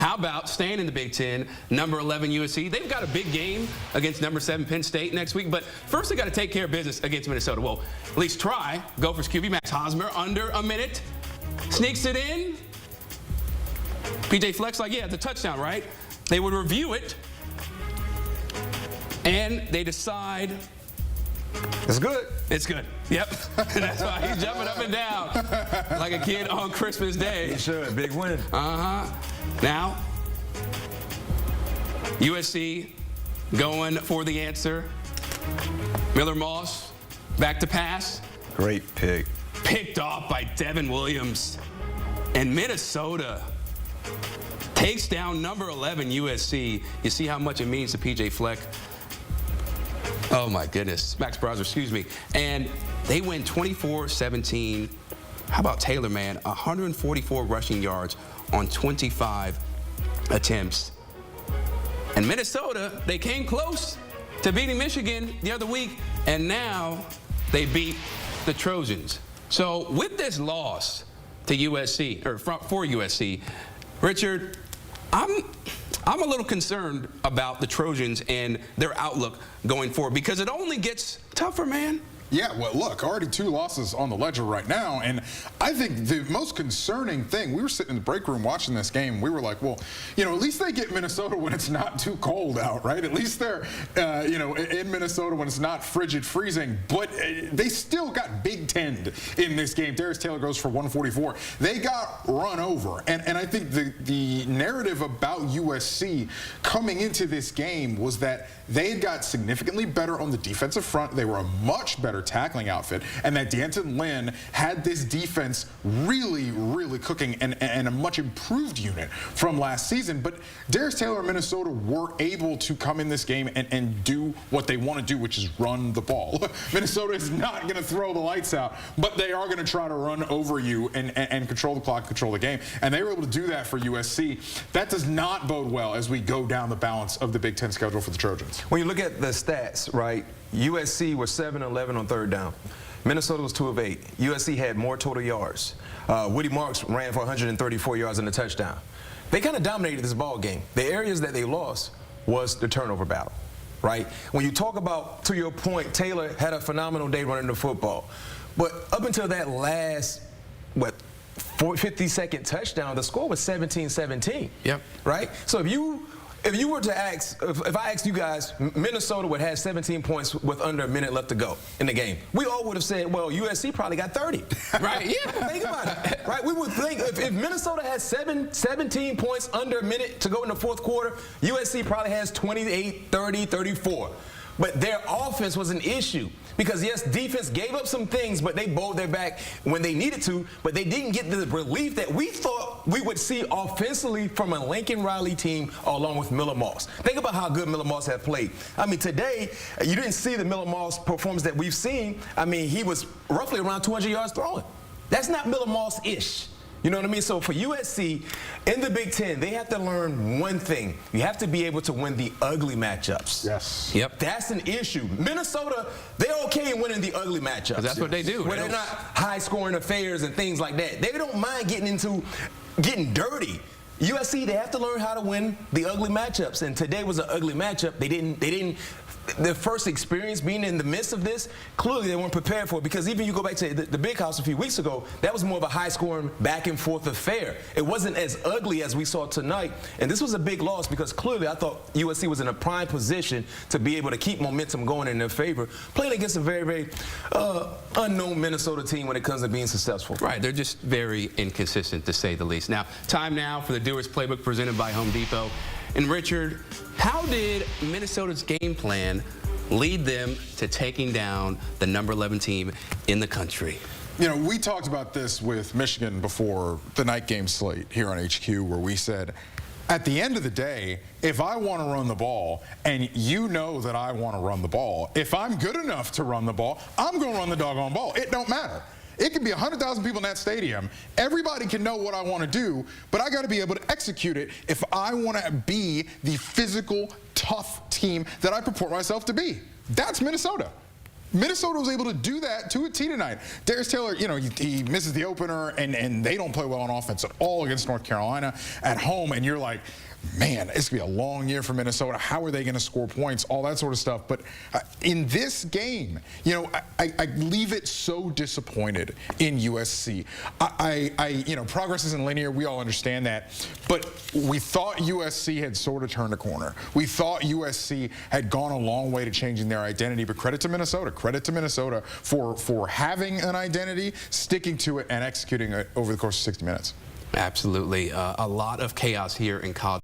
How about staying in the Big Ten, number 11 USC? They've got a big game against number 7 Penn State next week, but first they got to take care of business against Minnesota. Well, at least try. Gophers QB Max Hosmer under a minute. Sneaks it in. PJ Fleck's like, yeah, it's a touchdown, right? They would review it, and they decide it's good. It's good. Yep. That's why he's jumping up and down like a kid on Christmas Day. He should. Big win. Now, USC going for the answer. Miller Moss back to pass. Great pick. Picked off by Devin Williams. And Minnesota takes down number 11 USC. You see how much it means to PJ Fleck. Oh, my goodness. Max Browser, excuse me. And they win 24-17. How about Taylor, man? 144 rushing yards on 25 attempts. And Minnesota, they came close to beating Michigan the other week, and now they beat the Trojans. So with this loss to USC, or for USC, Richard, I'm a little concerned about the Trojans and their outlook going forward because it only gets tougher, man. Yeah, well, look, already 2 losses on the ledger right now, and I think the most concerning thing, we were sitting in the break room watching this game, we were like, well, you know, at least they get Minnesota when it's not too cold out, right? At least they're, you know, in Minnesota when it's not frigid freezing, but they still got Big Ten in this game. Darius Taylor goes for 144. They got run over, and I think the narrative about USC coming into this game was that they had got significantly better on the defensive front. They were a much better tackling outfit, and that D'Anton Lynn had this defense really, really cooking and a much improved unit from last season. But Darius Taylor and Minnesota were able to come in this game and do what they want to do, which is run the ball. Minnesota is not going to throw the lights out, but they are going to try to run over you and control the clock, control the game. And they were able to do that for USC. That does not bode well as we go down the balance of the Big Ten schedule for the Trojans. When you look at the stats, right, USC was 7-11 on third down. Minnesota was 2 of 8. USC had more total yards. Woody Marks ran for 134 yards and a touchdown. They kind of dominated this ball game. The areas that they lost was the turnover battle, right? When you talk about, to your point, Taylor had a phenomenal day running the football. But up until that last, 50-second touchdown, the score was 17-17. Yep. Right? So if you were to ask, if I asked you guys, Minnesota would have 17 points with under a minute left to go in the game, we all would have said, well, USC probably got 30. Right? Yeah. Think about it. Right? We would think if Minnesota has 17 points under a minute to go in the fourth quarter, USC probably has 28, 30, 34. But their offense was an issue because, yes, defense gave up some things, but they bowled their back when they needed to, but they didn't get the relief that we thought we would see offensively from a Lincoln Riley team along with Miller Moss. Think about how good Miller Moss had played. I mean, today, you didn't see the Miller Moss performance that we've seen. I mean, he was roughly around 200 yards throwing. That's not Miller Moss-ish. You know what I mean? So for USC, in the Big Ten, they have to learn one thing. You have to be able to win the ugly matchups. Yes. Yep. That's an issue. Minnesota, they're okay in winning the ugly matchups. That's what they do. Where they're not high-scoring affairs and things like that. They don't mind getting dirty. USC, they have to learn how to win the ugly matchups. And today was an ugly matchup. They didn't their first experience being in the midst of this, clearly they weren't prepared for it because even you go back to the Big House a few weeks ago, that was more of a high-scoring back-and-forth affair. It wasn't as ugly as we saw tonight, and this was a big loss because clearly I thought USC was in a prime position to be able to keep momentum going in their favor, playing against a very, very unknown Minnesota team when it comes to being successful. Right, they're just very inconsistent, to say the least. Now, time now for the Doers Playbook presented by Home Depot. And Richard, how did Minnesota's game plan lead them to taking down the number 11 team in the country? You know, we talked about this with Michigan before the night game slate here on HQ, where we said, at the end of the day, if I want to run the ball, and you know that I want to run the ball, if I'm good enough to run the ball, I'm going to run the doggone ball. It don't matter. It could be 100,000 people in that stadium. Everybody can know what I want to do, but I got to be able to execute it if I want to be the physical, tough team that I purport myself to be. That's Minnesota. Minnesota was able to do that to a T tonight. Darius Taylor, you know, he misses the opener, and they don't play well on offense at all against North Carolina at home, and you're like, man, it's going to be a long year for Minnesota. How are they going to score points? All that sort of stuff. But in this game, you know, I leave it so disappointed in USC. You know, progress isn't linear. We all understand that. But we thought USC had sort of turned a corner. We thought USC had gone a long way to changing their identity. But credit to Minnesota. Credit to Minnesota for having an identity, sticking to it, and executing it over the course of 60 minutes. Absolutely. A lot of chaos here in college.